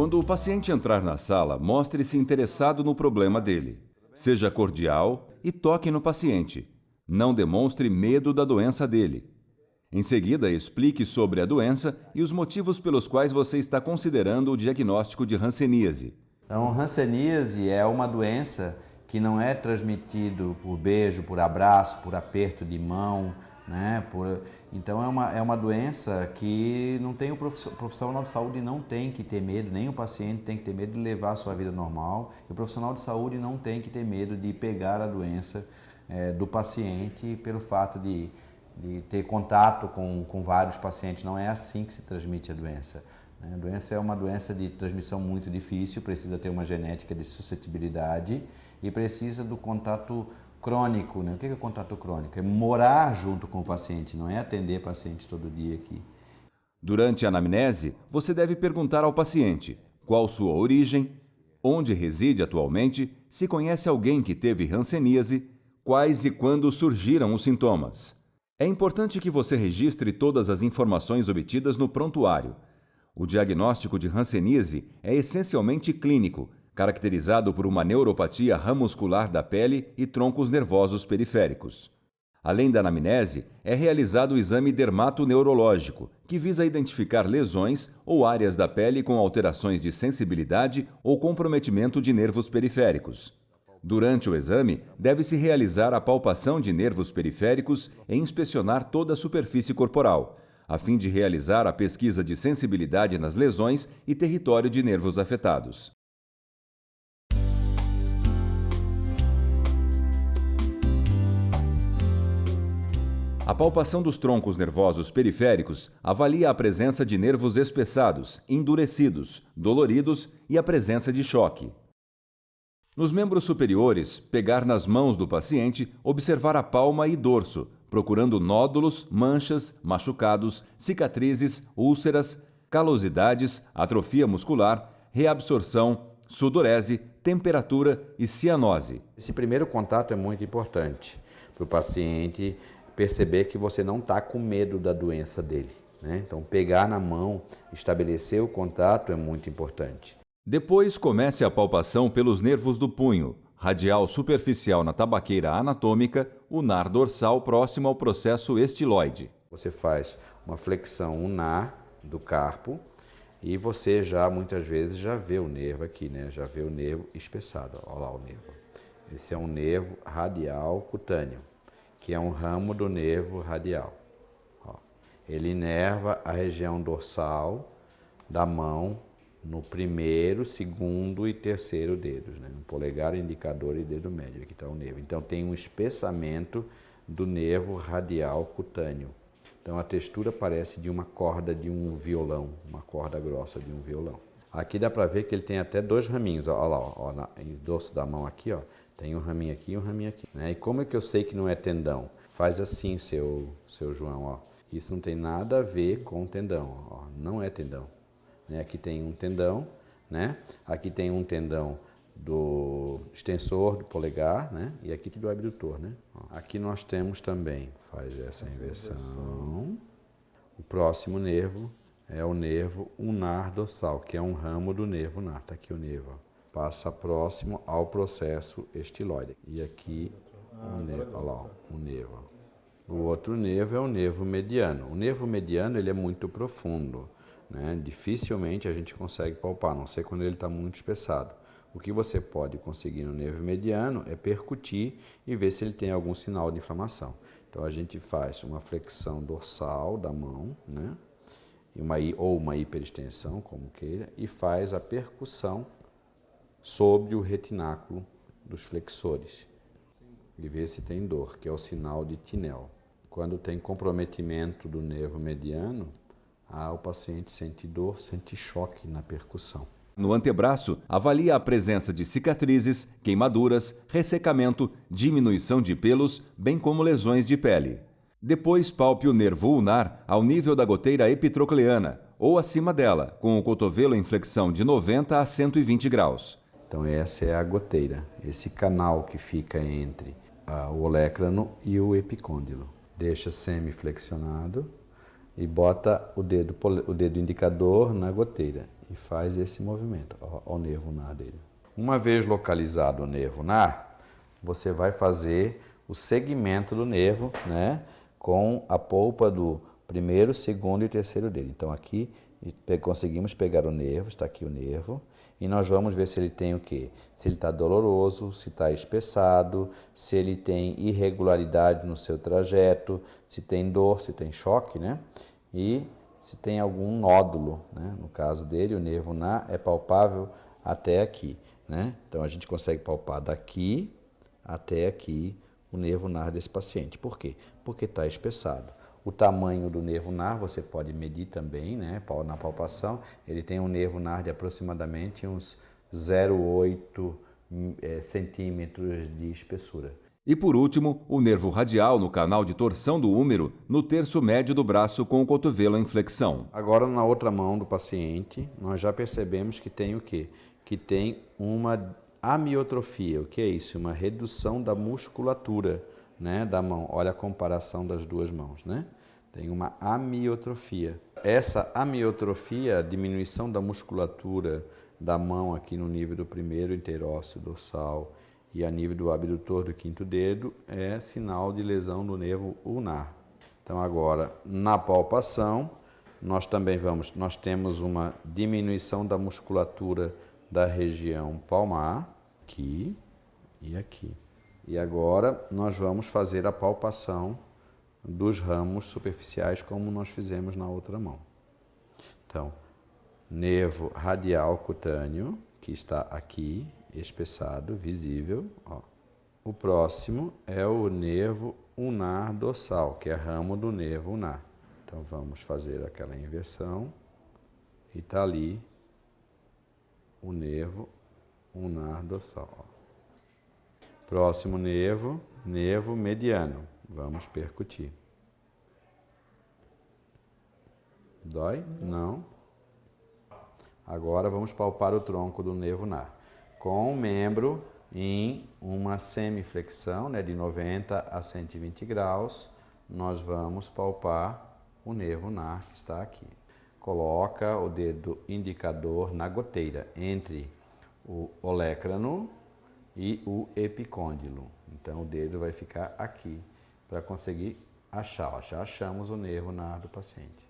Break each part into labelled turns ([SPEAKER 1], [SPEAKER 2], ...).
[SPEAKER 1] Quando o paciente entrar na sala, mostre-se interessado no problema dele. Seja cordial e toque no paciente. Não demonstre medo da doença dele. Em seguida, explique sobre a doença e os motivos pelos quais você está considerando o diagnóstico de hanseníase.
[SPEAKER 2] Então, hanseníase é uma doença que não é transmitido por beijo, por abraço, por aperto de mão, né? Então é uma doença que não tem o profissional de saúde não tem que ter medo, nem o paciente tem que ter medo de levar a sua vida normal, e o profissional de saúde não tem que ter medo de pegar a doença do paciente pelo fato de ter contato com vários pacientes. Não é assim que se transmite a doença. A doença é uma doença de transmissão muito difícil, precisa ter uma genética de suscetibilidade e precisa do contato crônico. Né? O que é o contato crônico? É morar junto com o paciente, não é atender paciente todo dia aqui.
[SPEAKER 1] Durante a anamnese, você deve perguntar ao paciente qual sua origem, onde reside atualmente, se conhece alguém que teve hanseníase, quais e quando surgiram os sintomas. É importante que você registre todas as informações obtidas no prontuário. O diagnóstico de hanseníase é essencialmente clínico, caracterizado por uma neuropatia ramuscular da pele e troncos nervosos periféricos. Além da anamnese, é realizado o exame dermatoneurológico, que visa identificar lesões ou áreas da pele com alterações de sensibilidade ou comprometimento de nervos periféricos. Durante o exame, deve-se realizar a palpação de nervos periféricos e inspecionar toda a superfície corporal, a fim de realizar a pesquisa de sensibilidade nas lesões e território de nervos afetados. A palpação dos troncos nervosos periféricos avalia a presença de nervos espessados, endurecidos, doloridos e a presença de choque. Nos membros superiores, pegar nas mãos do paciente, observar a palma e dorso, procurando nódulos, manchas, machucados, cicatrizes, úlceras, calosidades, atrofia muscular, reabsorção, sudorese, temperatura e cianose.
[SPEAKER 2] Esse primeiro contato é muito importante para o paciente perceber que você não está com medo da doença dele, né? Então, pegar na mão, estabelecer o contato é muito importante.
[SPEAKER 1] Depois, comece a palpação pelos nervos do punho, radial superficial na tabaqueira anatômica, ulnar dorsal próximo ao processo estiloide.
[SPEAKER 2] Você faz uma flexão ulnar do carpo e você já, muitas vezes, já vê o nervo aqui, né? Já vê o nervo espessado. Olha lá o nervo. Esse é um nervo radial cutâneo, que é um ramo do nervo radial. Ó. Ele inerva a região dorsal da mão no primeiro, segundo e terceiro dedos, né? No polegar, indicador e dedo médio. Aqui está o nervo. Então tem um espessamento do nervo radial cutâneo. Então a textura parece de uma corda de um violão, uma corda grossa de um violão. Aqui dá para ver que ele tem até dois raminhos. Olha lá, ó, no dorso da mão aqui, ó, tem um raminho aqui e um raminho aqui. Né? E como é que eu sei que não é tendão? Faz assim, seu João. Ó. Isso não tem nada a ver com tendão. Ó. Não é tendão. Né? Aqui tem um tendão, né? Aqui tem um tendão do extensor do polegar, né? E aqui do abdutor, né? Ó. Aqui nós temos também, faz essa inversão. O próximo nervo é o nervo ulnar dorsal, que é um ramo do nervo ulnar. Está aqui o nervo. Ó. Passa próximo ao processo estiloide. E aqui o nervo, olha lá, o nervo. O outro nervo é o nervo mediano. O nervo mediano ele é muito profundo, né? Dificilmente a gente consegue palpar, a não ser quando ele está muito espessado. O que você pode conseguir no nervo mediano é percutir e ver se ele tem algum sinal de inflamação. Então a gente faz uma flexão dorsal da mão, né? Ou uma hiperextensão, como queira, e faz a percussão sobre o retináculo dos flexores e ver se tem dor, que é o sinal de Tinel. Quando tem comprometimento do nervo mediano, o paciente sente dor, sente choque na percussão.
[SPEAKER 1] No antebraço, avalia a presença de cicatrizes, queimaduras, ressecamento, diminuição de pelos, bem como lesões de pele. Depois palpe o nervo ulnar ao nível da goteira epitrocleana, ou acima dela, com o cotovelo em flexão de 90 a 120 graus.
[SPEAKER 2] Então essa é a goteira, esse canal que fica entre o olecrano e o epicôndilo. Deixa semiflexionado e bota o dedo indicador na goteira e faz esse movimento, ó, o nervo ulnar dele. Uma vez localizado o nervo ulnar, você vai fazer o segmento do nervo, né, com a polpa do primeiro, segundo e terceiro dedo. Então aqui conseguimos pegar o nervo, está aqui o nervo, e nós vamos ver se ele tem o quê? Se ele está doloroso, se está espessado, se ele tem irregularidade no seu trajeto, se tem dor, se tem choque, né? E se tem algum nódulo, né? No caso dele, o nervo ulnar é palpável até aqui, né? Então a gente consegue palpar daqui até aqui o nervo ulnar desse paciente. Por quê? Porque está espessado. O tamanho do nervo ulnar você pode medir também, né, na palpação. Ele tem um nervo ulnar de aproximadamente uns 0,8 centímetros de espessura.
[SPEAKER 1] E por último, o nervo radial no canal de torção do húmero, no terço médio do braço com o cotovelo em flexão.
[SPEAKER 2] Agora, na outra mão do paciente, nós já percebemos que tem o quê? Que tem uma amiotrofia. O que é isso? Uma redução da musculatura, né, da mão. Olha a comparação das duas mãos, né? Tem uma amiotrofia. Essa amiotrofia, a diminuição da musculatura da mão aqui no nível do primeiro interósseo dorsal e a nível do abdutor do quinto dedo, é sinal de lesão do nervo ulnar. Então agora, na palpação, nós temos uma diminuição da musculatura da região palmar, aqui e aqui. E agora nós vamos fazer a palpação dos ramos superficiais como nós fizemos na outra mão. Então, nervo radial cutâneo, que está aqui, espessado, visível. Ó. O próximo é o nervo ulnar dorsal, que é ramo do nervo ulnar. Então vamos fazer aquela inversão e está ali o nervo ulnar dorsal. Ó. Próximo nervo, nervo mediano. Vamos percutir. Dói? Não. Agora vamos palpar o tronco do nervo ulnar. Com o membro em uma semiflexão, né, de 90 a 120 graus, nós vamos palpar o nervo ulnar que está aqui. Coloca o dedo indicador na goteira, entre o olecrano e o epicôndilo. Então o dedo vai ficar aqui para conseguir achar. Já achamos o nervo ulnar do paciente.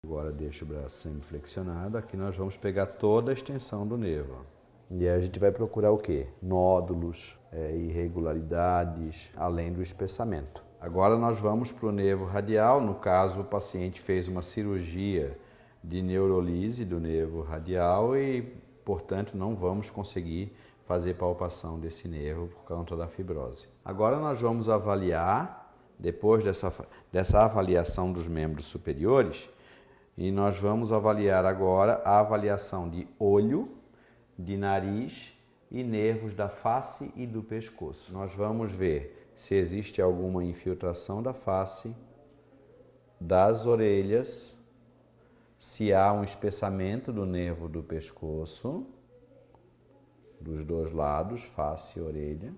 [SPEAKER 2] Agora deixa o braço semiflexionado. Aqui nós vamos pegar toda a extensão do nervo. E aí a gente vai procurar o quê? Nódulos, irregularidades, além do espessamento. Agora nós vamos para o nervo radial. No caso, o paciente fez uma cirurgia de neurolise do nervo radial e, portanto, não vamos conseguir fazer palpação desse nervo por conta da fibrose. Agora nós vamos avaliar, depois dessa avaliação dos membros superiores, e nós vamos avaliar agora a avaliação de olho, de nariz e nervos da face e do pescoço. Nós vamos ver se existe alguma infiltração da face, das orelhas, se há um espessamento do nervo do pescoço, dos dois lados, face e orelha.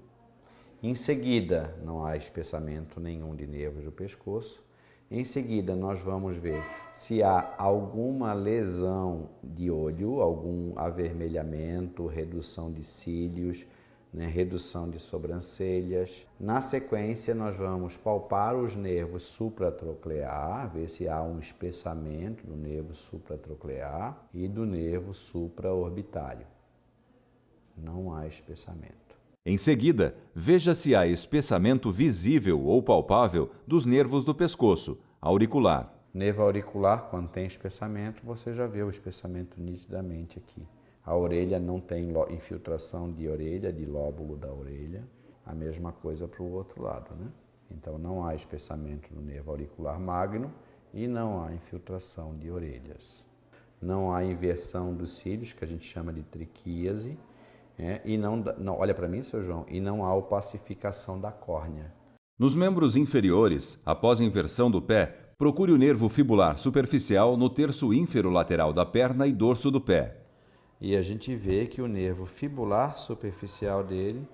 [SPEAKER 2] Em seguida, não há espessamento nenhum de nervos do pescoço. Em seguida, nós vamos ver se há alguma lesão de olho, algum avermelhamento, redução de cílios, né, redução de sobrancelhas. Na sequência, nós vamos palpar os nervos supratroclear, ver se há um espessamento do nervo supratroclear e do nervo supraorbitário. Não há espessamento.
[SPEAKER 1] Em seguida, veja se há espessamento visível ou palpável dos nervos do pescoço, auricular.
[SPEAKER 2] Nervo auricular, quando tem espessamento, você já vê o espessamento nitidamente aqui. A orelha não tem infiltração de orelha, de lóbulo da orelha. A mesma coisa para o outro lado, né? Então não há espessamento no nervo auricular magno e não há infiltração de orelhas. Não há inversão dos cílios, que a gente chama de triquíase. E não, olha para mim, seu João, e não há opacificação da córnea.
[SPEAKER 1] Nos membros inferiores, após a inversão do pé, procure o nervo fibular superficial no terço ínfero-lateral da perna e dorso do pé.
[SPEAKER 2] E a gente vê que o nervo fibular superficial dele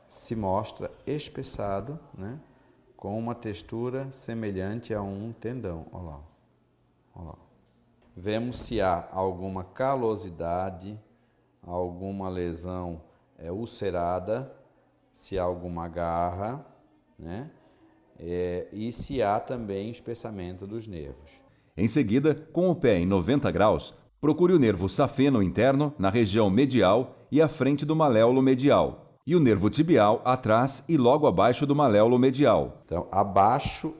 [SPEAKER 2] se mostra espessado, né, com uma textura semelhante a um tendão. Olha lá. Olha lá. vemos se há alguma calosidade, alguma lesão ulcerada, se há alguma garra, né? E se há também espessamento dos nervos.
[SPEAKER 1] Em seguida, com o pé em 90 graus, procure o nervo safeno interno na região medial e à frente do maléolo medial, e o nervo tibial atrás e logo abaixo do maléolo medial.
[SPEAKER 2] Então, abaixo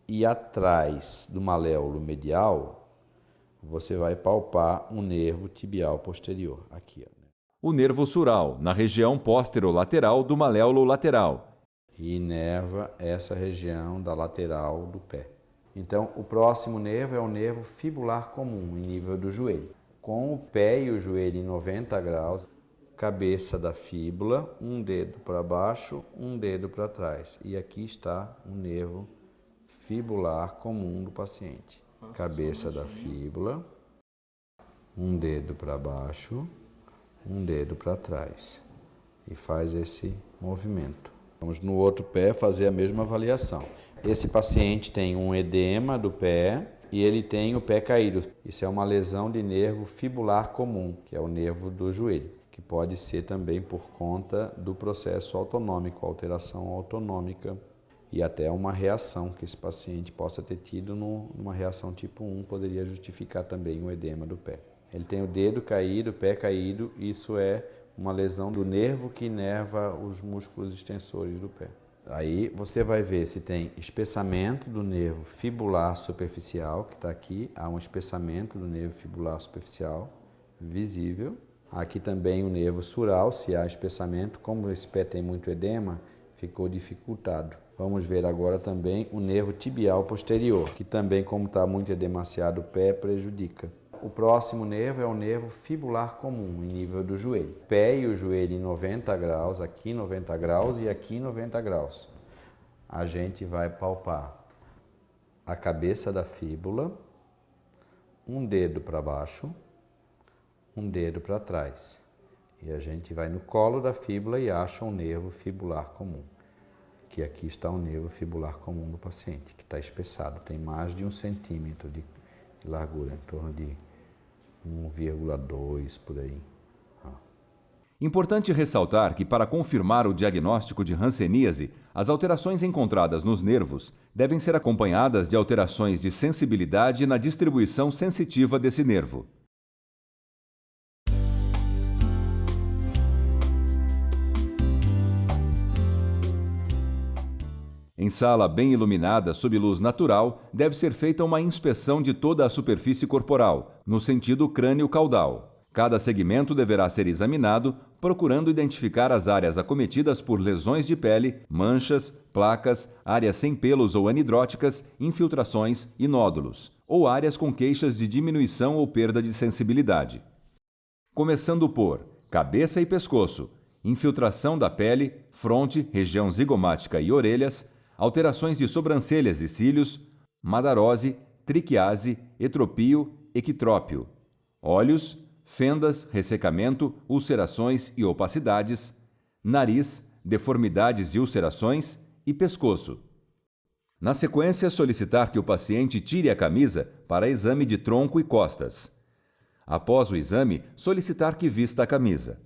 [SPEAKER 2] e atrás do maléolo medial, você vai palpar um nervo tibial posterior, aqui, ó.
[SPEAKER 1] O nervo sural, na região posterolateral do maléolo lateral.
[SPEAKER 2] E inerva essa região da lateral do pé. Então, o próximo nervo é o nervo fibular comum, em nível do joelho. Com o pé e o joelho em 90 graus, cabeça da fíbula, um dedo para baixo, um dedo para trás. E aqui está o nervo fibular comum do paciente. Cabeça da fíbula, um dedo para baixo, um dedo para trás. E faz esse movimento. Vamos no outro pé fazer a mesma avaliação. Esse paciente tem um edema do pé e ele tem o pé caído. Isso é uma lesão de nervo fibular comum, que é o nervo do joelho, que pode ser também por conta do processo autonômico, alteração autonômica e até uma reação que esse paciente possa ter tido numa reação tipo 1, poderia justificar também o edema do pé. Ele tem o dedo caído, o pé caído, isso é uma lesão do nervo que inerva os músculos extensores do pé. Aí você vai ver se tem espessamento do nervo fibular superficial, que está aqui, há um espessamento do nervo fibular superficial visível. Aqui também o nervo sural, se há espessamento, como esse pé tem muito edema, ficou dificultado. Vamos ver agora também o nervo tibial posterior, que também, como está muito edemaciado o pé, prejudica. O próximo nervo é o nervo fibular comum, em nível do joelho. Pé e o joelho em 90 graus, aqui 90 graus e aqui 90 graus. A gente vai palpar a cabeça da fíbula, um dedo para baixo, um dedo para trás. E a gente vai no colo da fíbula e acha um nervo fibular comum. Que aqui está o nervo fibular comum do paciente, que está espessado, tem mais de 1 centímetro de largura, em torno de 1,2 por aí.
[SPEAKER 1] Importante ressaltar que, para confirmar o diagnóstico de hanseníase, as alterações encontradas nos nervos devem ser acompanhadas de alterações de sensibilidade na distribuição sensitiva desse nervo. Em sala bem iluminada, sob luz natural, deve ser feita uma inspeção de toda a superfície corporal, no sentido crânio-caudal. Cada segmento deverá ser examinado, procurando identificar as áreas acometidas por lesões de pele, manchas, placas, áreas sem pelos ou anidróticas, infiltrações e nódulos, ou áreas com queixas de diminuição ou perda de sensibilidade. Começando por cabeça e pescoço, infiltração da pele, fronte, região zigomática e orelhas, alterações de sobrancelhas e cílios, madarose, triquiase, etropio, equitrópio, olhos, fendas, ressecamento, ulcerações e opacidades, nariz, deformidades e ulcerações e pescoço. Na sequência, solicitar que o paciente tire a camisa para exame de tronco e costas. Após o exame, solicitar que vista a camisa.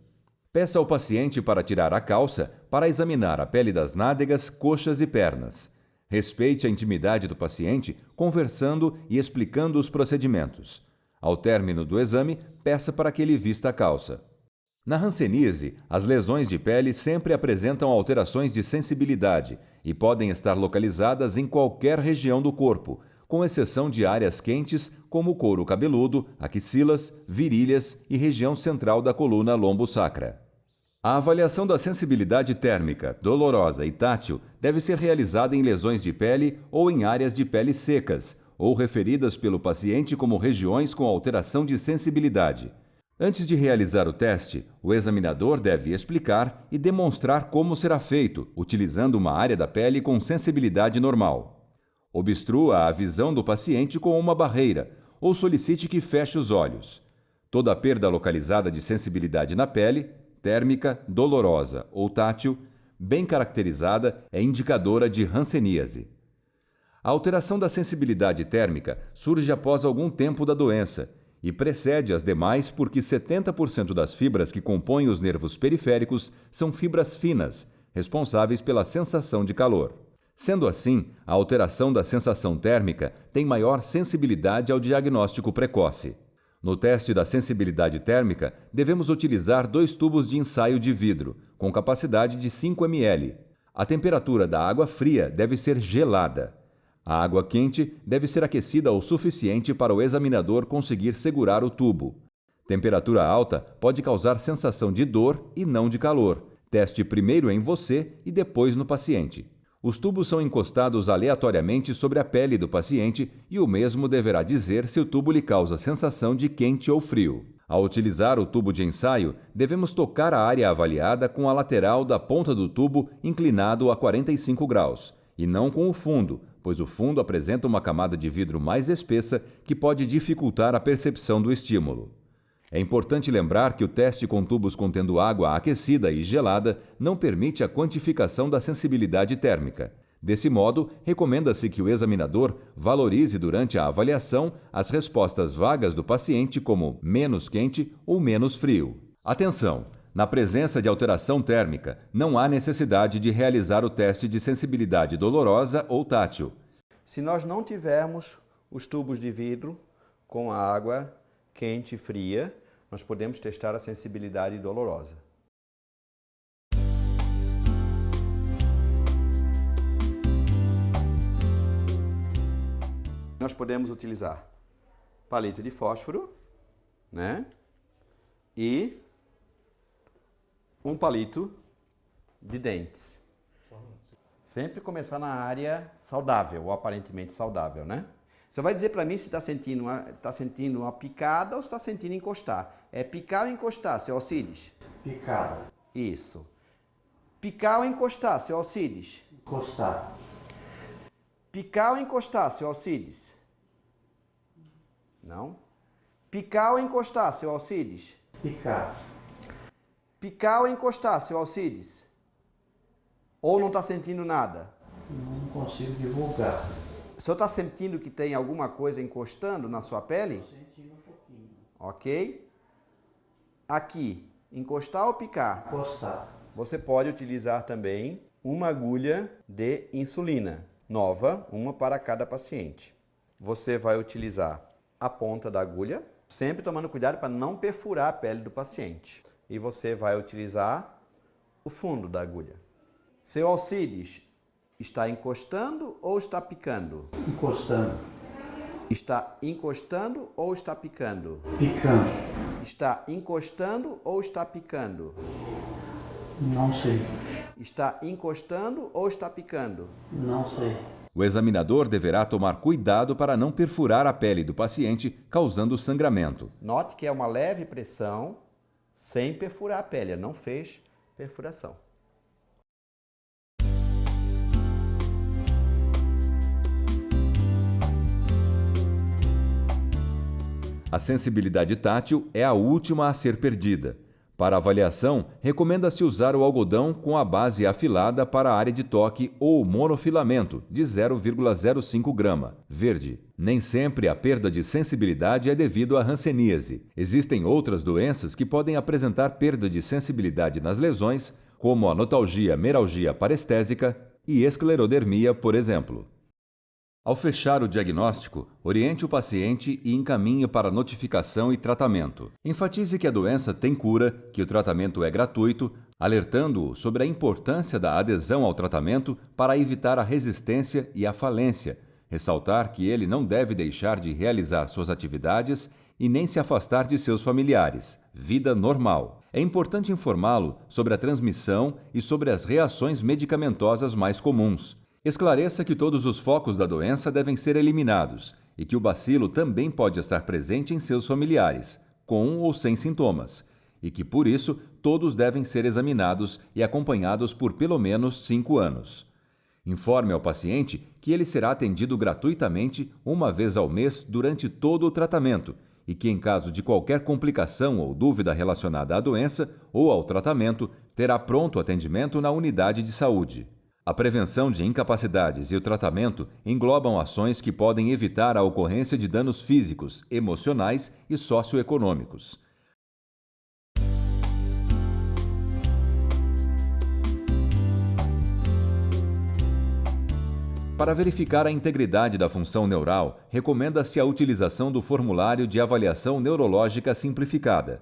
[SPEAKER 1] Peça ao paciente para tirar a calça para examinar a pele das nádegas, coxas e pernas. Respeite a intimidade do paciente, conversando e explicando os procedimentos. Ao término do exame, peça para que ele vista a calça. Na hanseníase, as lesões de pele sempre apresentam alterações de sensibilidade e podem estar localizadas em qualquer região do corpo, com exceção de áreas quentes como o couro cabeludo, axilas, virilhas e região central da coluna lombo-sacra. A avaliação da sensibilidade térmica, dolorosa e tátil deve ser realizada em lesões de pele ou em áreas de pele secas, ou referidas pelo paciente como regiões com alteração de sensibilidade. Antes de realizar o teste, o examinador deve explicar e demonstrar como será feito, utilizando uma área da pele com sensibilidade normal. Obstrua a visão do paciente com uma barreira, ou solicite que feche os olhos. Toda perda localizada de sensibilidade na pele, térmica, dolorosa ou tátil, bem caracterizada, é indicadora de hanseníase. A alteração da sensibilidade térmica surge após algum tempo da doença e precede as demais porque 70% das fibras que compõem os nervos periféricos são fibras finas, responsáveis pela sensação de calor. Sendo assim, a alteração da sensação térmica tem maior sensibilidade ao diagnóstico precoce. No teste da sensibilidade térmica, devemos utilizar 2 tubos de ensaio de vidro, com capacidade de 5 ml. A temperatura da água fria deve ser gelada. A água quente deve ser aquecida o suficiente para o examinador conseguir segurar o tubo. Temperatura alta pode causar sensação de dor e não de calor. Teste primeiro em você e depois no paciente. Os tubos são encostados aleatoriamente sobre a pele do paciente e o mesmo deverá dizer se o tubo lhe causa sensação de quente ou frio. Ao utilizar o tubo de ensaio, devemos tocar a área avaliada com a lateral da ponta do tubo inclinado a 45 graus, e não com o fundo, pois o fundo apresenta uma camada de vidro mais espessa que pode dificultar a percepção do estímulo. É importante lembrar que o teste com tubos contendo água aquecida e gelada não permite a quantificação da sensibilidade térmica. Desse modo, recomenda-se que o examinador valorize durante a avaliação as respostas vagas do paciente como menos quente ou menos frio. Atenção! Na presença de alteração térmica, não há necessidade de realizar o teste de sensibilidade dolorosa ou tátil.
[SPEAKER 2] Se nós não tivermos os tubos de vidro com a água quente e fria, nós podemos testar a sensibilidade dolorosa. Nós podemos utilizar palito de fósforo, né? E um palito de dentes. Sempre começar na área saudável, ou aparentemente saudável, né? Você vai dizer para mim se está sentindo uma picada ou se está sentindo encostar. É picar ou encostar, seu Alcides?
[SPEAKER 3] Picada.
[SPEAKER 2] Isso. Picar ou encostar, seu Alcides?
[SPEAKER 3] Encostar.
[SPEAKER 2] Picar ou encostar, seu Alcides? Não. Picar ou encostar, seu Alcides?
[SPEAKER 3] Picar.
[SPEAKER 2] Picar ou encostar, seu Alcides? Ou não está sentindo nada?
[SPEAKER 3] Não consigo divulgar.
[SPEAKER 2] O senhor está sentindo que tem alguma coisa encostando na sua pele?
[SPEAKER 3] Estou sentindo um pouquinho.
[SPEAKER 2] Ok? Aqui, encostar ou picar?
[SPEAKER 3] Encostar.
[SPEAKER 2] Você pode utilizar também uma agulha de insulina, nova, uma para cada paciente. Você vai utilizar a ponta da agulha, sempre tomando cuidado para não perfurar a pele do paciente. E você vai utilizar o fundo da agulha. Seu Alcides, está encostando ou está picando?
[SPEAKER 3] Encostando.
[SPEAKER 2] Está encostando ou está picando?
[SPEAKER 3] Picando.
[SPEAKER 2] Está encostando ou está picando?
[SPEAKER 3] Não sei.
[SPEAKER 2] Está encostando ou está picando?
[SPEAKER 3] Não sei.
[SPEAKER 1] O examinador deverá tomar cuidado para não perfurar a pele do paciente, causando sangramento.
[SPEAKER 2] Note que é uma leve pressão, sem perfurar a pele, não fez perfuração.
[SPEAKER 1] A sensibilidade tátil é a última a ser perdida. Para avaliação, recomenda-se usar o algodão com a base afilada para a área de toque ou monofilamento de 0,05 grama, verde. Nem sempre a perda de sensibilidade é devido à hanseníase. Existem outras doenças que podem apresentar perda de sensibilidade nas lesões, como a notalgia meralgia parestésica e esclerodermia, por exemplo. Ao fechar o diagnóstico, oriente o paciente e encaminhe para notificação e tratamento. Enfatize que a doença tem cura, que o tratamento é gratuito, alertando-o sobre a importância da adesão ao tratamento para evitar a resistência e a falência. Ressaltar que ele não deve deixar de realizar suas atividades e nem se afastar de seus familiares. Vida normal. É importante informá-lo sobre a transmissão e sobre as reações medicamentosas mais comuns. Esclareça que todos os focos da doença devem ser eliminados e que o bacilo também pode estar presente em seus familiares, com ou sem sintomas, e que, por isso, todos devem ser examinados e acompanhados por pelo menos 5 anos. Informe ao paciente que ele será atendido gratuitamente uma vez ao mês durante todo o tratamento e que, em caso de qualquer complicação ou dúvida relacionada à doença ou ao tratamento, terá pronto atendimento na unidade de saúde. A prevenção de incapacidades e o tratamento englobam ações que podem evitar a ocorrência de danos físicos, emocionais e socioeconômicos. Para verificar a integridade da função neural, recomenda-se a utilização do formulário de avaliação neurológica simplificada.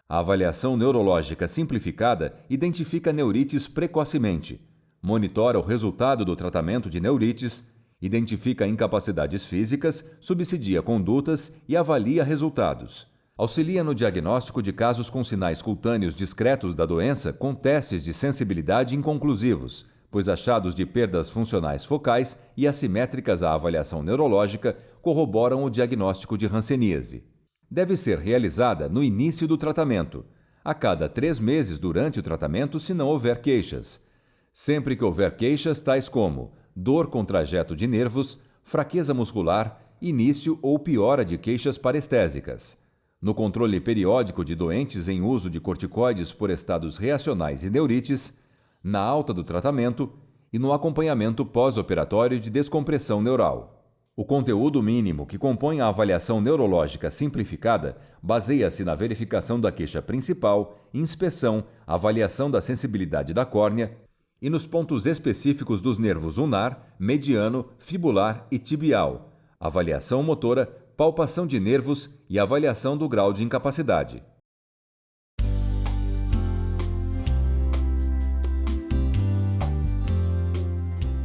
[SPEAKER 1] A avaliação neurológica simplificada identifica neurites precocemente, monitora o resultado do tratamento de neurites, identifica incapacidades físicas, subsidia condutas e avalia resultados. Auxilia no diagnóstico de casos com sinais cutâneos discretos da doença com testes de sensibilidade inconclusivos, pois achados de perdas funcionais focais e assimétricas à avaliação neurológica corroboram o diagnóstico de hanseníase. Deve ser realizada no início do tratamento, a cada 3 meses durante o tratamento se não houver queixas. Sempre que houver queixas tais como dor com trajeto de nervos, fraqueza muscular, início ou piora de queixas parestésicas. No controle periódico de doentes em uso de corticoides por estados reacionais e neurites, na alta do tratamento e no acompanhamento pós-operatório de descompressão neural. O conteúdo mínimo que compõe a avaliação neurológica simplificada baseia-se na verificação da queixa principal, inspeção, avaliação da sensibilidade da córnea e nos pontos específicos dos nervos ulnar, mediano, fibular e tibial, avaliação motora, palpação de nervos e avaliação do grau de incapacidade.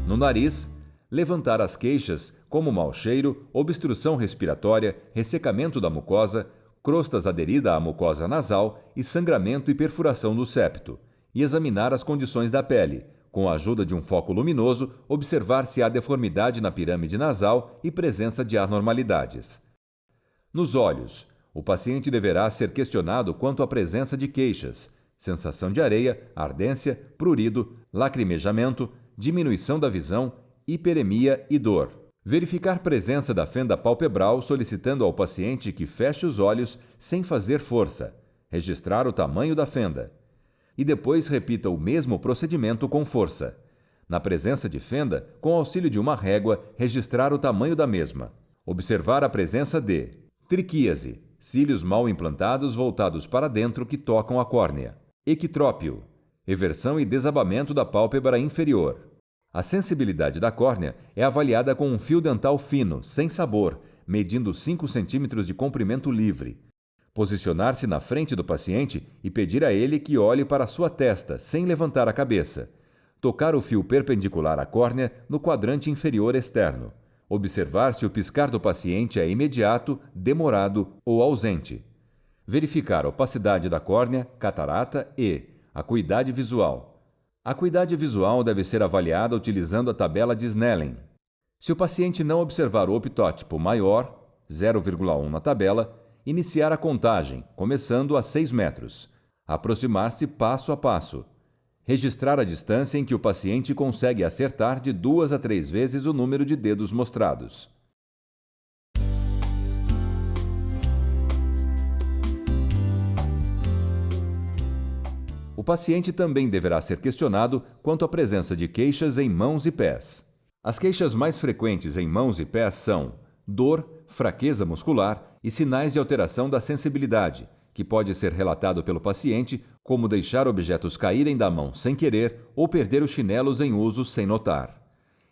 [SPEAKER 1] No nariz, levantar as queixas como mau cheiro, obstrução respiratória, ressecamento da mucosa, crostas aderida à mucosa nasal e sangramento e perfuração do septo, e examinar as condições da pele. Com a ajuda de um foco luminoso, observar se há deformidade na pirâmide nasal e presença de anormalidades. Nos olhos, o paciente deverá ser questionado quanto à presença de queixas, sensação de areia, ardência, prurido, lacrimejamento, diminuição da visão, hiperemia e dor. Verificar presença da fenda palpebral solicitando ao paciente que feche os olhos sem fazer força. Registrar o tamanho da fenda. E depois repita o mesmo procedimento com força. Na presença de fenda, com auxílio de uma régua, registrar o tamanho da mesma. Observar a presença de triquíase, cílios mal implantados voltados para dentro que tocam a córnea. Equitrópio, eversão e desabamento da pálpebra inferior. A sensibilidade da córnea é avaliada com um fio dental fino, sem sabor, medindo 5 cm de comprimento livre. Posicionar-se na frente do paciente e pedir a ele que olhe para a sua testa, sem levantar a cabeça. Tocar o fio perpendicular à córnea no quadrante inferior externo. Observar se o piscar do paciente é imediato, demorado ou ausente. Verificar a opacidade da córnea, catarata e acuidade visual. A acuidade visual deve ser avaliada utilizando a tabela de Snellen. Se o paciente não observar o optótipo maior, 0,1 na tabela, iniciar a contagem, começando a 6 metros. Aproximar-se passo a passo. Registrar a distância em que o paciente consegue acertar de 2 a 3 vezes o número de dedos mostrados. O paciente também deverá ser questionado quanto à presença de queixas em mãos e pés. As queixas mais frequentes em mãos e pés são dor, fraqueza muscular e sinais de alteração da sensibilidade, que pode ser relatado pelo paciente como deixar objetos caírem da mão sem querer ou perder os chinelos em uso sem notar.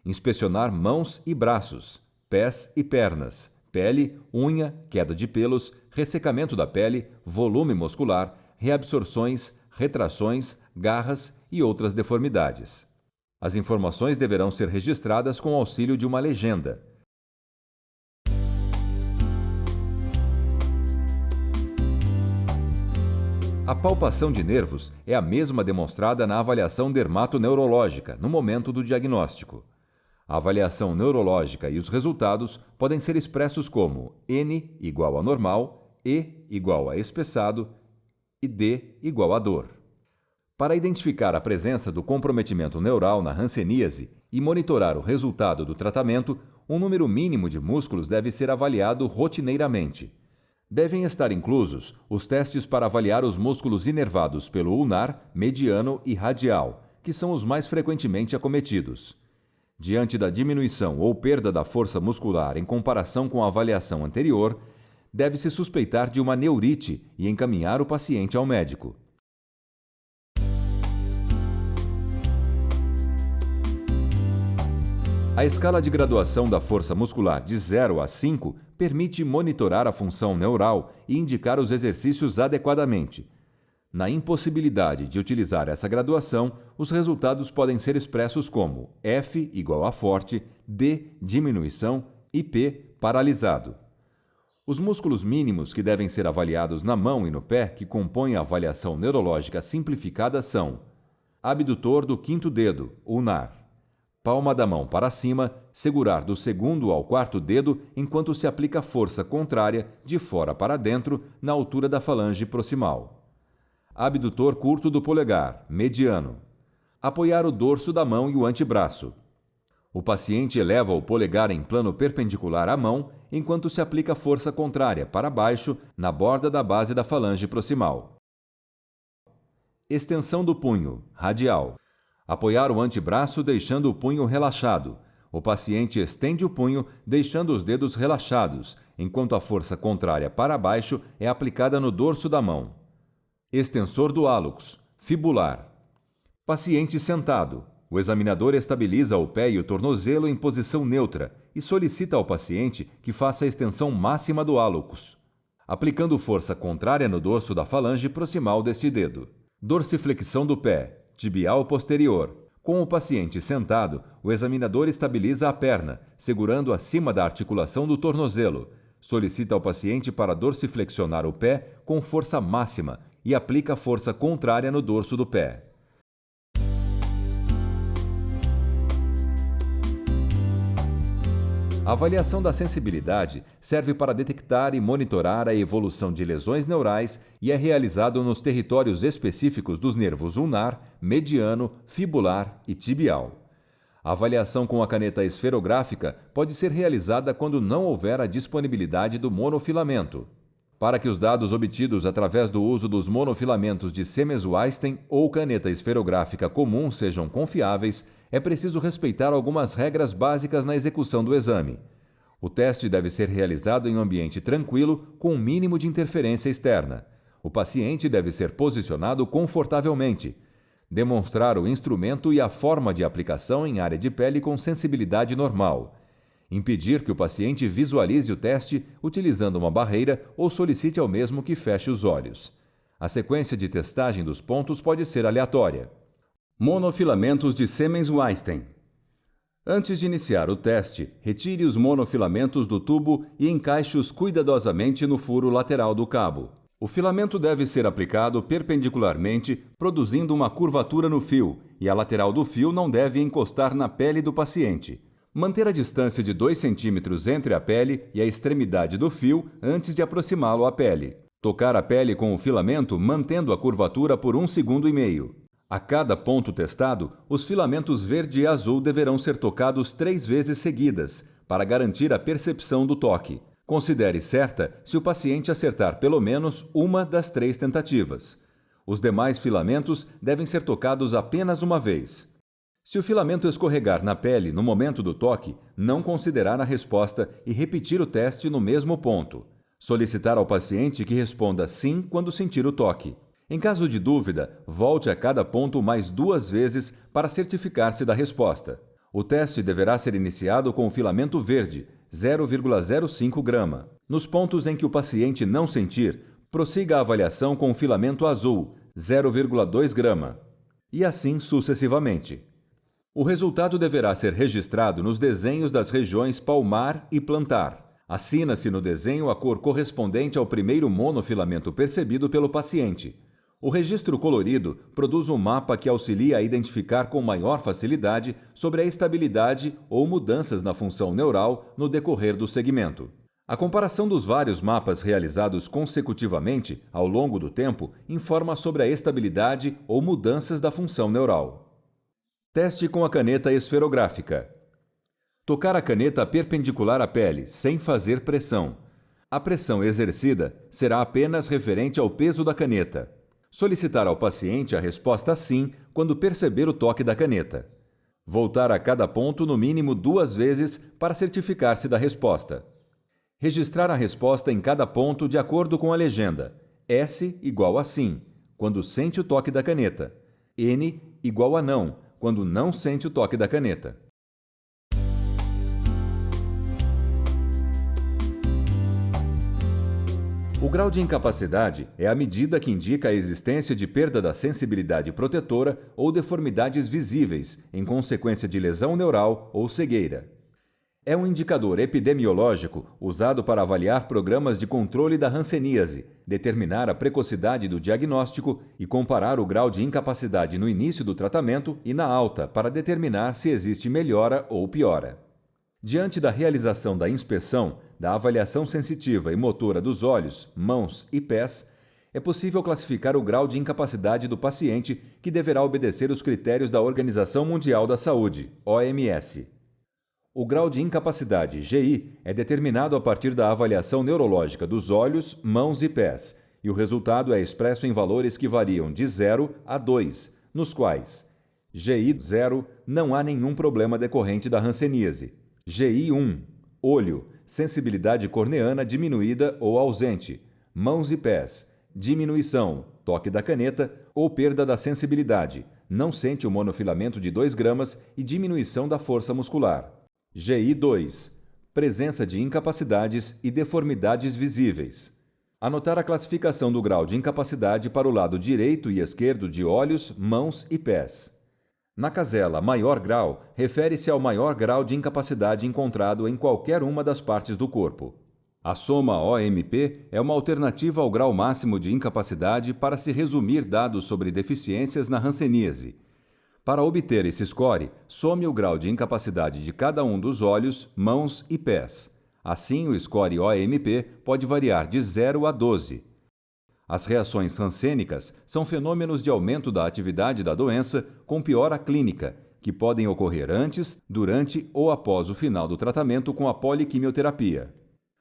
[SPEAKER 1] Inspecionar mãos e braços, pés e pernas, pele, unha, queda de pelos, ressecamento da pele, volume muscular, reabsorções, retrações, garras e outras deformidades. As informações deverão ser registradas com auxílio de uma legenda. A palpação de nervos é a mesma demonstrada na avaliação dermatoneurológica, no momento do diagnóstico. A avaliação neurológica e os resultados podem ser expressos como N igual a normal, E igual a espessado e D igual a dor. Para identificar a presença do comprometimento neural na hanseníase e monitorar o resultado do tratamento, um número mínimo de músculos deve ser avaliado rotineiramente. Devem estar inclusos os testes para avaliar os músculos inervados pelo ulnar, mediano e radial, que são os mais frequentemente acometidos. Diante da diminuição ou perda da força muscular em comparação com a avaliação anterior, deve-se suspeitar de uma neurite e encaminhar o paciente ao médico. A escala de graduação da força muscular de 0 a 5 permite monitorar a função neural e indicar os exercícios adequadamente. Na impossibilidade de utilizar essa graduação, os resultados podem ser expressos como F igual a forte, D diminuição e P paralisado. Os músculos mínimos que devem ser avaliados na mão e no pé que compõem a avaliação neurológica simplificada são abdutor do quinto dedo, ulnar, palma da mão para cima, segurar do segundo ao quarto dedo enquanto se aplica força contrária de fora para dentro na altura da falange proximal. Abdutor curto do polegar, mediano. Apoiar o dorso da mão e o antebraço. O paciente eleva o polegar em plano perpendicular à mão enquanto se aplica força contrária para baixo na borda da base da falange proximal. Extensão do punho, radial. Apoiar o antebraço deixando o punho relaxado. O paciente estende o punho deixando os dedos relaxados, enquanto a força contrária para baixo é aplicada no dorso da mão. Extensor do hálux, fibular. Paciente sentado. O examinador estabiliza o pé e o tornozelo em posição neutra e solicita ao paciente que faça a extensão máxima do hálux, aplicando força contrária no dorso da falange proximal deste dedo. Dorsiflexão do pé, tibial posterior. Com o paciente sentado, o examinador estabiliza a perna, segurando acima da articulação do tornozelo. Solicita ao paciente para dorsiflexionar o pé com força máxima e aplica força contrária no dorso do pé. A avaliação da sensibilidade serve para detectar e monitorar a evolução de lesões neurais e é realizado nos territórios específicos dos nervos ulnar, mediano, fibular e tibial. A avaliação com a caneta esferográfica pode ser realizada quando não houver a disponibilidade do monofilamento. Para que os dados obtidos através do uso dos monofilamentos de Siemens-Weinstein ou caneta esferográfica comum sejam confiáveis, é preciso respeitar algumas regras básicas na execução do exame. O teste deve ser realizado em um ambiente tranquilo, com um mínimo de interferência externa. O paciente deve ser posicionado confortavelmente. Demonstrar o instrumento e a forma de aplicação em área de pele com sensibilidade normal. Impedir que o paciente visualize o teste utilizando uma barreira ou solicite ao mesmo que feche os olhos. A sequência de testagem dos pontos pode ser aleatória. Monofilamentos de Siemens-Weinstein. Antes de iniciar o teste, retire os monofilamentos do tubo e encaixe-os cuidadosamente no furo lateral do cabo. O filamento deve ser aplicado perpendicularmente, produzindo uma curvatura no fio, e a lateral do fio não deve encostar na pele do paciente. Manter a distância de 2 cm entre a pele e a extremidade do fio antes de aproximá-lo à pele. Tocar a pele com o filamento mantendo a curvatura por 1,5 segundos. A cada ponto testado, os filamentos verde e azul deverão ser tocados 3 vezes seguidas, para garantir a percepção do toque. Considere certa se o paciente acertar pelo menos uma das 3 tentativas. Os demais filamentos devem ser tocados apenas uma vez. Se o filamento escorregar na pele no momento do toque, não considerar a resposta e repetir o teste no mesmo ponto. Solicitar ao paciente que responda sim quando sentir o toque. Em caso de dúvida, volte a cada ponto mais 2 vezes para certificar-se da resposta. O teste deverá ser iniciado com o filamento verde, 0,05 grama. Nos pontos em que o paciente não sentir, prossiga a avaliação com o filamento azul, 0,2 grama. E assim sucessivamente. O resultado deverá ser registrado nos desenhos das regiões palmar e plantar. Assina-se no desenho a cor correspondente ao primeiro monofilamento percebido pelo paciente. O registro colorido produz um mapa que auxilia a identificar com maior facilidade sobre a estabilidade ou mudanças na função neural no decorrer do segmento. A comparação dos vários mapas realizados consecutivamente ao longo do tempo informa sobre a estabilidade ou mudanças da função neural. Teste com a caneta esferográfica. Tocar a caneta perpendicular à pele, sem fazer pressão. A pressão exercida será apenas referente ao peso da caneta. Solicitar ao paciente a resposta sim quando perceber o toque da caneta. Voltar a cada ponto no mínimo 2 vezes para certificar-se da resposta. Registrar a resposta em cada ponto de acordo com a legenda. S igual a sim, quando sente o toque da caneta. N igual a não, quando não sente o toque da caneta. O grau de incapacidade é a medida que indica a existência de perda da sensibilidade protetora ou deformidades visíveis em consequência de lesão neural ou cegueira. É um indicador epidemiológico usado para avaliar programas de controle da hanseníase, determinar a precocidade do diagnóstico e comparar o grau de incapacidade no início do tratamento e na alta para determinar se existe melhora ou piora. Diante da realização da inspeção, da avaliação sensitiva e motora dos olhos, mãos e pés, é possível classificar o grau de incapacidade do paciente, que deverá obedecer os critérios da Organização Mundial da Saúde, OMS. O grau de incapacidade, GI, é determinado a partir da avaliação neurológica dos olhos, mãos e pés, e o resultado é expresso em valores que variam de 0 a 2, nos quais GI 0, não há nenhum problema decorrente da hanseníase. GI 1, olho, sensibilidade corneana diminuída ou ausente, mãos e pés, diminuição, toque da caneta ou perda da sensibilidade, não sente o monofilamento de 2 gramas e diminuição da força muscular. GI 2, presença de incapacidades e deformidades visíveis. Anotar a classificação do grau de incapacidade para o lado direito e esquerdo de olhos, mãos e pés. Na casela maior grau, refere-se ao maior grau de incapacidade encontrado em qualquer uma das partes do corpo. A soma OMP é uma alternativa ao grau máximo de incapacidade para se resumir dados sobre deficiências na hanseníase. Para obter esse score, some o grau de incapacidade de cada um dos olhos, mãos e pés. Assim, o score OMP pode variar de 0 a 12. As reações hansênicas são fenômenos de aumento da atividade da doença com piora clínica, que podem ocorrer antes, durante ou após o final do tratamento com a poliquimioterapia.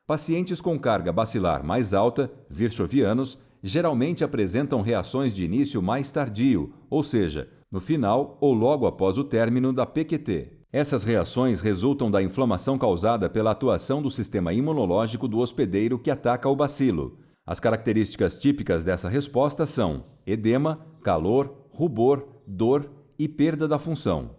[SPEAKER 1] Pacientes com carga bacilar mais alta, virchovianos, geralmente apresentam reações de início mais tardio, ou seja, no final ou logo após o término da PQT. Essas reações resultam da inflamação causada pela atuação do sistema imunológico do hospedeiro que ataca o bacilo. As características típicas dessa resposta são edema, calor, rubor, dor e perda da função.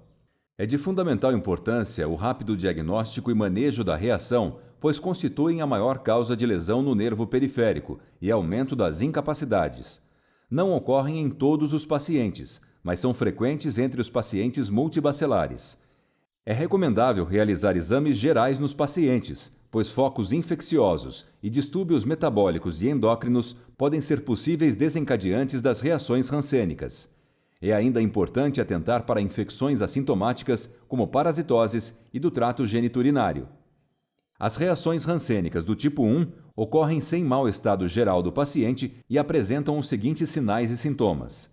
[SPEAKER 1] É de fundamental importância o rápido diagnóstico e manejo da reação, pois constituem a maior causa de lesão no nervo periférico e aumento das incapacidades. Não ocorrem em todos os pacientes, mas são frequentes entre os pacientes multibacelares. É recomendável realizar exames gerais nos pacientes, pois focos infecciosos e distúrbios metabólicos e endócrinos podem ser possíveis desencadeantes das reações hansênicas. É ainda importante atentar para infecções assintomáticas, como parasitoses e do trato geniturinário. As reações hansênicas do tipo 1 ocorrem sem mau estado geral do paciente e apresentam os seguintes sinais e sintomas.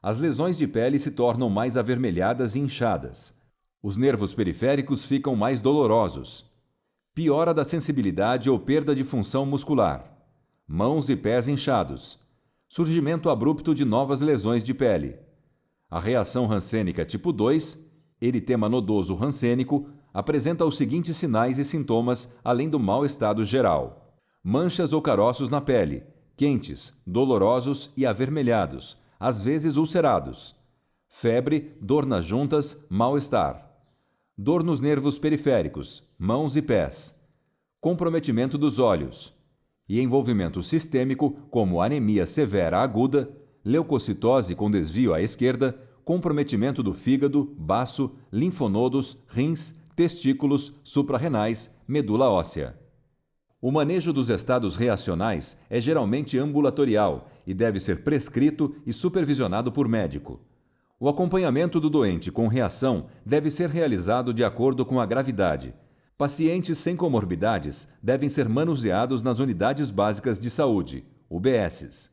[SPEAKER 1] As lesões de pele se tornam mais avermelhadas e inchadas. Os nervos periféricos ficam mais dolorosos. Piora da sensibilidade ou perda de função muscular. Mãos e pés inchados. Surgimento abrupto de novas lesões de pele. A reação hansênica tipo 2, eritema nodoso hansênico, apresenta os seguintes sinais e sintomas, além do mau estado geral. Manchas ou caroços na pele, quentes, dolorosos e avermelhados, às vezes ulcerados. Febre, dor nas juntas, mal-estar. Dor nos nervos periféricos, mãos e pés. Comprometimento dos olhos. E envolvimento sistêmico, como anemia severa aguda, leucocitose com desvio à esquerda, comprometimento do fígado, baço, linfonodos, rins, testículos, suprarrenais, medula óssea. O manejo dos estados reacionais é geralmente ambulatorial e deve ser prescrito e supervisionado por médico. O acompanhamento do doente com reação deve ser realizado de acordo com a gravidade. Pacientes sem comorbidades devem ser manuseados nas unidades básicas de saúde, UBSs.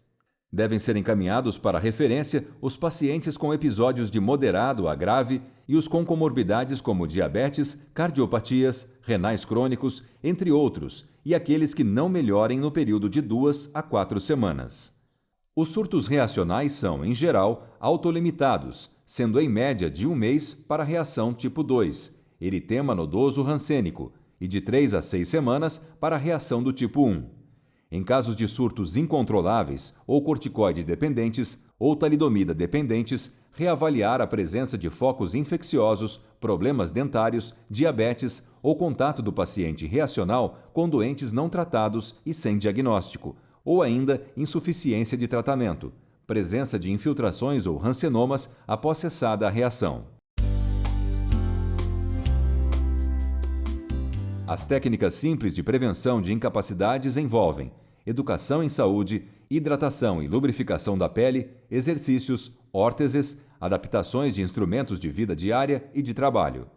[SPEAKER 1] Devem ser encaminhados para referência os pacientes com episódios de moderado a grave e os com comorbidades como diabetes, cardiopatias, renais crônicos, entre outros, e aqueles que não melhorem no período de 2 a 4 semanas. Os surtos reacionais são, em geral, autolimitados, sendo em média de 1 mês para a reação tipo 2, eritema nodoso rancênico, e de 3 a 6 semanas para a reação do tipo 1. Em casos de surtos incontroláveis ou corticoide dependentes ou talidomida dependentes, reavaliar a presença de focos infecciosos, problemas dentários, diabetes ou contato do paciente reacional com doentes não tratados e sem diagnóstico, ou ainda insuficiência de tratamento, presença de infiltrações ou rancenomas após cessada a reação. As técnicas simples de prevenção de incapacidades envolvem educação em saúde, hidratação e lubrificação da pele, exercícios, órteses, adaptações de instrumentos de vida diária e de trabalho.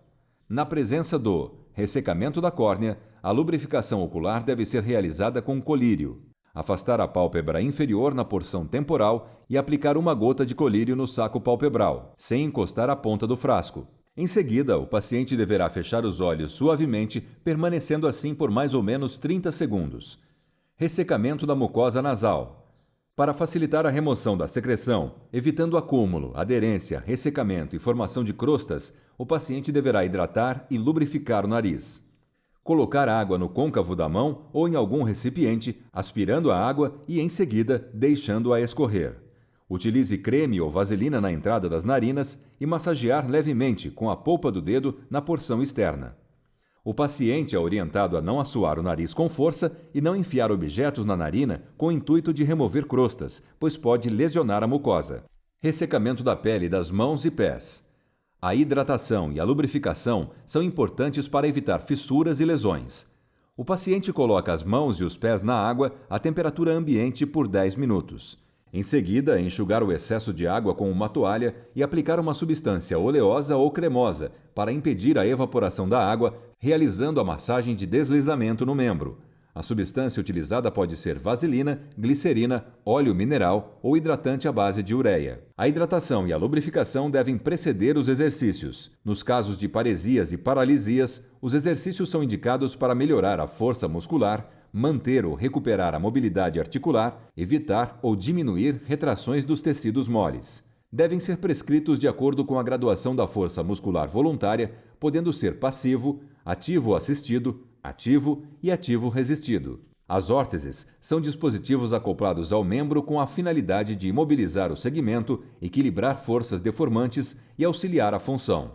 [SPEAKER 1] Na presença do ressecamento da córnea, a lubrificação ocular deve ser realizada com colírio. Afastar a pálpebra inferior na porção temporal e aplicar uma gota de colírio no saco palpebral, sem encostar a ponta do frasco. Em seguida, o paciente deverá fechar os olhos suavemente, permanecendo assim por mais ou menos 30 segundos. Ressecamento da mucosa nasal. Para facilitar a remoção da secreção, evitando acúmulo, aderência, ressecamento e formação de crostas, o paciente deverá hidratar e lubrificar o nariz. Colocar água no côncavo da mão ou em algum recipiente, aspirando a água e, em seguida, deixando-a escorrer. Utilize creme ou vaselina na entrada das narinas e massagear levemente com a polpa do dedo na porção externa. O paciente é orientado a não assoar o nariz com força e não enfiar objetos na narina com o intuito de remover crostas, pois pode lesionar a mucosa. Ressecamento da pele das mãos e pés. A hidratação e a lubrificação são importantes para evitar fissuras e lesões. O paciente coloca as mãos e os pés na água a temperatura ambiente por 10 minutos. Em seguida, enxugar o excesso de água com uma toalha e aplicar uma substância oleosa ou cremosa para impedir a evaporação da água, realizando a massagem de deslizamento no membro. A substância utilizada pode ser vaselina, glicerina, óleo mineral ou hidratante à base de ureia. A hidratação e a lubrificação devem preceder os exercícios. Nos casos de paresias e paralisias, os exercícios são indicados para melhorar a força muscular, manter ou recuperar a mobilidade articular, evitar ou diminuir retrações dos tecidos moles. Devem ser prescritos de acordo com a graduação da força muscular voluntária, podendo ser passivo, ativo assistido, ativo e ativo resistido. As órteses são dispositivos acoplados ao membro com a finalidade de imobilizar o segmento, equilibrar forças deformantes e auxiliar a função.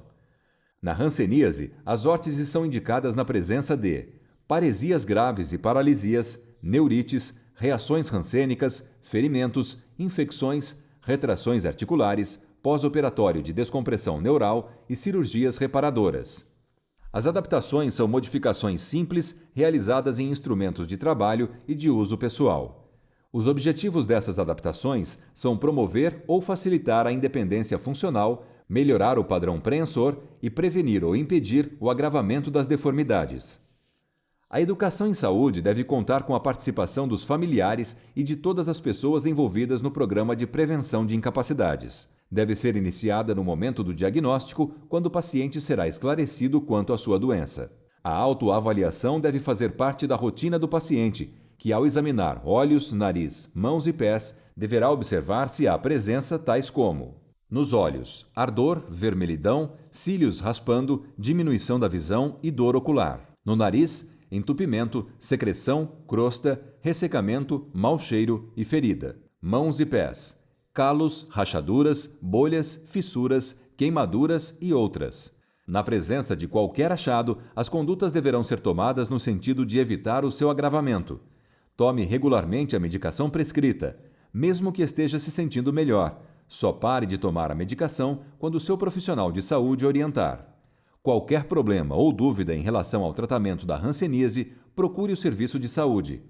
[SPEAKER 1] Na hanseníase, as órteses são indicadas na presença de paresias graves e paralisias, neurites, reações rancênicas, ferimentos, infecções, retrações articulares, pós-operatório de descompressão neural e cirurgias reparadoras. As adaptações são modificações simples realizadas em instrumentos de trabalho e de uso pessoal. Os objetivos dessas adaptações são promover ou facilitar a independência funcional, melhorar o padrão preensor e prevenir ou impedir o agravamento das deformidades. A educação em saúde deve contar com a participação dos familiares e de todas as pessoas envolvidas no programa de prevenção de incapacidades. Deve ser iniciada no momento do diagnóstico, quando o paciente será esclarecido quanto à sua doença. A autoavaliação deve fazer parte da rotina do paciente, que ao examinar olhos, nariz, mãos e pés, deverá observar se há presença tais como: nos olhos, ardor, vermelhidão, cílios raspando, diminuição da visão e dor ocular. No nariz, entupimento, secreção, crosta, ressecamento, mau cheiro e ferida. Mãos e pés, calos, rachaduras, bolhas, fissuras, queimaduras e outras. Na presença de qualquer achado, as condutas deverão ser tomadas no sentido de evitar o seu agravamento. Tome regularmente a medicação prescrita, mesmo que esteja se sentindo melhor. Só pare de tomar a medicação quando o seu profissional de saúde orientar. Qualquer problema ou dúvida em relação ao tratamento da hanseníase, procure o serviço de saúde.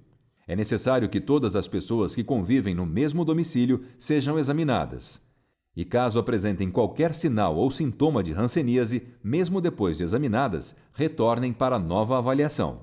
[SPEAKER 1] É necessário que todas as pessoas que convivem no mesmo domicílio sejam examinadas. E caso apresentem qualquer sinal ou sintoma de hanseníase, mesmo depois de examinadas, retornem para nova avaliação.